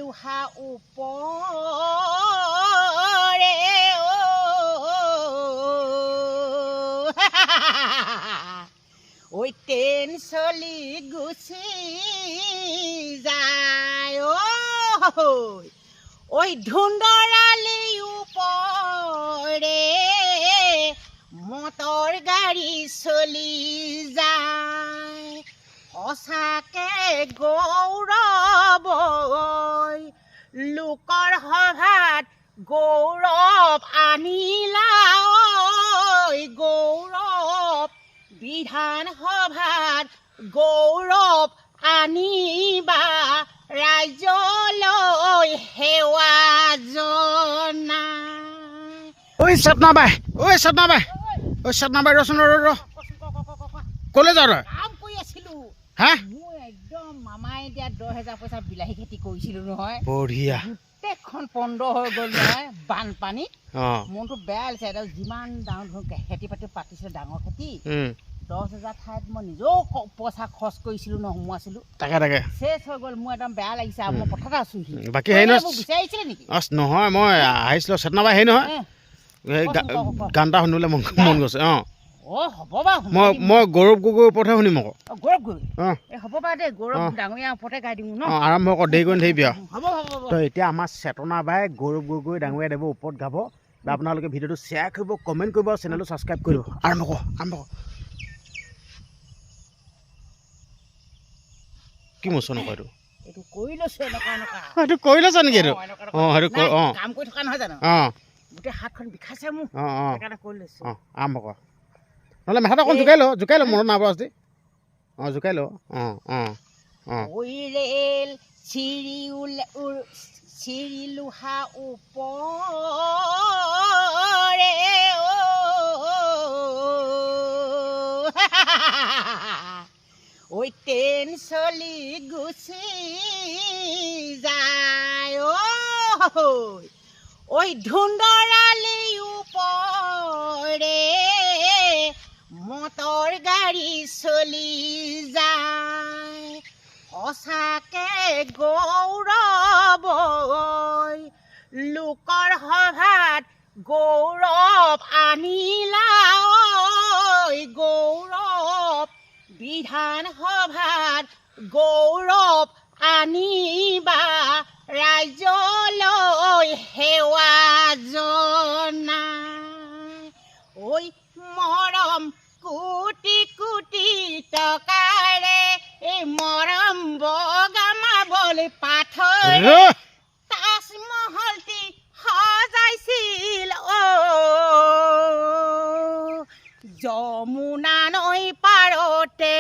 লোহা ওপৰে ঐ ট্ৰেইন চলি গুচি যায় ঐ ধুন্দৰালি ওপৰে মটৰ গাড়ী চলি যায় সঁচাকে গৌৰৱ লোকৰ সভাত গৌৰৱ আনিলা গৌৰৱ বিধান সভাত গৌৰৱ আনিবা ৰাজ্যলৈ সেৱা জনাই ঐ সপনাবাই ৰচোন ৰ ক'লে যাওঁ তই কাম কৰি আছিলো হা মই একদম মামাই দিয়া 10,000 পইচা বিলাহী খেতি কৰিছিলো নহয় বঢ়িয়া গোটেইখন পণ্ড হৈ গ'ল নহয় বানপানীত অঁ মনটো বেয়া লাগিছে এতিয়া যিমান ডাঙৰ খেতি পাতি পাতিছিলো ডাঙৰ খেতি 10,000 ঠাইত মই নিজেও পইচা খৰচ কৰিছিলো নসোমোৱাইছিলো তাকে শেষ হৈ গ'ল মোৰ একদম বেয়া লাগিছে আৰু মই পথাৰত আছোহি বাকী হেৰি নহয় মোক বিচাৰিছিলে নেকি নহয় মই আহিছিলোঁ চেতনাবাই হেৰি নহয় এই গান এটা শুনিবলৈ মন গৈছে অঁ হ'ব বাৰু মই গৌৰৱ গগৈৰ ওপৰতহে শুনিম আকৌ গৌৰৱ গগৈ অঁ হ'ব বাৰু দেই গৌৰৱ ডাঙৰীয়া ওপৰতে গাই দিওঁ ন অঁ আৰম্ভ কৰ দেৰি কৰি নাথাকিবি আৰু হ'ব তো এতিয়া আমাৰ চেতনাবাই গৌৰৱ গগৈ ডাঙৰীয়া দেৱৰ ওপৰত গাব আপোনালোকে ভিডিঅ'টো শ্বেয়াৰ কৰিব কমেণ্ট কৰিব আৰু চেনেলটো ছাবস্ক্ৰাইব কৰিব আৰম্ভ কৰ কি মোচন আকৌ এইটো কৰি লৈছো এনেকুৱা এইটো কৰি লৈছ নেকি এইটো অঁ সেইটো অঁ কাম কৰি থকা নহয় জানো অঁ গোটেই হাতখন বিষাইছে মোৰ অঁ অঁ সেইকাৰণে কৰি লৈছো অঁ আৰম্ভ কৰ নহ'লে মাথাটো অকণ জোকাই ল মনত নাপাব আজি অঁ জোকাই ল অঁ অঁ অঁ ৰেল চিৰি লোহা ওপৰে ঐ ট্ৰেইন চলি গুচি যায় ঐ ধুন্দৰালি ওপৰে মটৰ গাড়ী চলি যায় সঁচাকে গৌৰৱ লোকৰ সভাত গৌৰৱ আনিলা গৌৰৱ বিধান সভাত গৌৰৱ আনিবা ৰাজ্যলৈ সেৱা জনাই ঐ মৰম কোটি কোটি টকাৰে এই মৰম বগামাবলৈ পাথৰে তাজমহলটি সজাইছিল যমুনা নৈ পাৰতে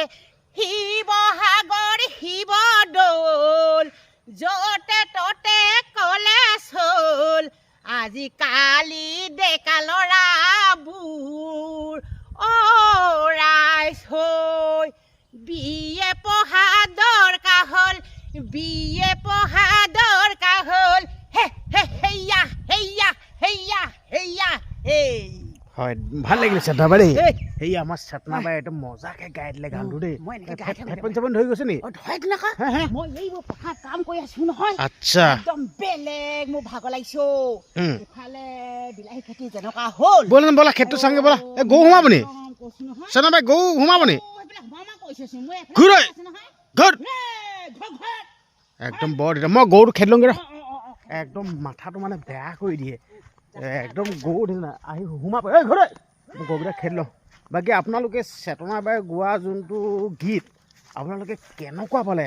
শিৱসাগৰ শিৱদৌল য'তে ত'তে কলেজ হ'ল আজিকালি ডেকা ল'ৰাবোৰ ৰাইজ হৈ বিয়ে পঢ়া দৰকাৰ হ'ল হয় ভাল লাগিলে চেতনাবাই দেই সেই আমাৰ চেতনাবাই একদম মজাকে গাই দিলে গানটো দেই হেডফোন চেডফোন ধৰি গৈছে নি মই এইবোৰ পথাৰত কাম কৰি আছো নহয় আচ্ছা একদম বেলেগ মোৰ ভাগৰ লাগিছে ইফালে বিলাহী খেতি যেনেকুৱা হ'ল ব'লা খেতটো চাওঁগে ব'লা এই গৰু সোমাব নি চেতনাবাই গৰু সোমাব নি একদম বৰ দিলে মই গৰুটো খেদি লওঁগে ৰ একদম মাথাটো মানে বেয়া কৰি দিয়ে একদম গৰু নিচিনা আহি সোমাব এই ঘৰলৈ মই গৰুকেইটা খেদি লওঁ বাকী আপোনালোকে চেতনাবাই গোৱা যোনটো গীত আপোনালোকে কেনেকুৱা পালে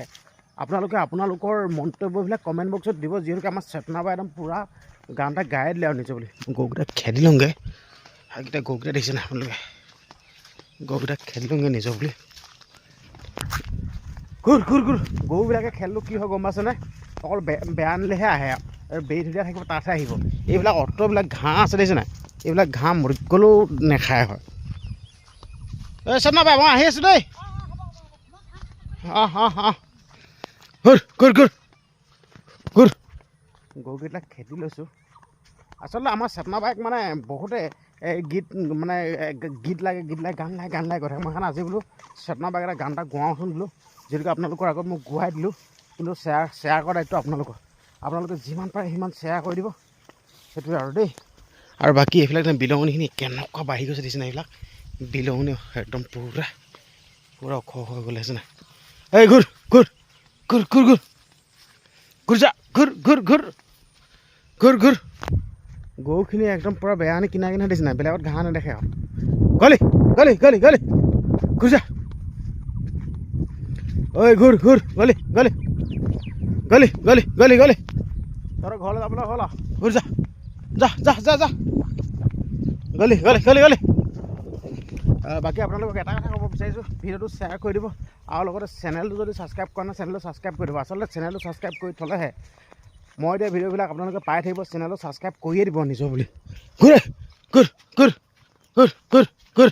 আপোনালোকৰ মন্তব্যবিলাক কমেণ্ট বক্সত দিব যিহেতুকে আমাৰ চেতনাবাই একদম পূৰা গান এটা গাই দিলে আৰু নিজে বুলি গৰুকেইটা খেদি লওঁগৈ সেইকেইটা গৰুকেইটা দেখিছে না আপোনালোকে গৰুকেইটা খেদি লওঁগৈ নিজৰ বুলি ঘূৰ গৰুবিলাকে খেলিলোঁ কি হয় গম পাইছেনে অকল বেয়া আনিলেহে আহে আৰু বেৰি ধুনীয়া থাকিব তাতহে আহিব এইবিলাক অট'বিলাক ঘাঁহ আছে দেখিছে নাই এইবিলাক ঘাঁহ মৰি গ'লেও নেখায় হয় এই চেতনাবাই মই আহি আছোঁ দেই ঘূৰ গৰুকেইটা খেদি লৈছোঁ আচলতে আমাৰ চেতনাবাইক মানে বহুতে গীত মানে গীত লাগে গান লাগে কথা মই সেইকাৰণে আজি বোলো চেতনাবাইক এটা গান এটা গোৱাওঁচোন বোলো যিহেতুকে আপোনালোকৰ আগত মই গোৱাই দিলোঁ কিন্তু শ্বেয়াৰ কৰাৰ দায়িত্ব আপোনালোকৰ আপোনালোকে যিমান পাৰে সিমান শ্বেয়াৰ কৰি দিব সেইটোৱে আৰু দেই। আৰু বাকী এইবিলাক বিলঙনিখিনি কেনেকুৱা বাঢ়ি গৈছে দিছে না, এইবিলাক বিলঙনি একদম পুৰা ওখ হৈ গ'লে আছে না। এই ঘূৰ ঘূৰ ঘূৰ ঘূৰ ঘূৰ ঘূৰ যা ঘূৰ ঘূৰ ঘূৰ ঘূৰ ঘূৰ। গৰুখিনি একদম পূৰা বেয়া আনি কিনা কিনা দিছে না, বেলেগত ঘাঁহ নেদেখে আৰু। গলি গলি গলি গলি ঘূৰ যা। ঐ ঘূৰ ঘূৰ গলি গলি গলি গলি গলি গলি। তহঁতৰ ঘৰলৈ যাবলৈ হ'ল আৰু, ঘূৰ যা যা যা যা যা গলি গলি গলি গলি। বাকী আপোনালোকক এটা কথা ক'ব বিচাৰিছোঁ, ভিডিঅ'টো শ্বেয়াৰ কৰি দিব আৰু লগতে চেনেলটো যদি ছাবস্ক্ৰাইব কৰা নাই চেনেলটো ছাবস্ক্ৰাইব কৰি দিব। আচলতে চেনেলটো ছাবস্ক্ৰাইব কৰি থ'লেহে মই দিয়া ভিডিঅ'বিলাক আপোনালোকে পাই থাকিব। চেনেলটো ছাবস্ক্ৰাইব কৰিয়ে দিব নিজৰ বুলি। ঘূৰে ঘূৰ ঘূৰ ঘূৰ ঘূৰ ঘূৰ।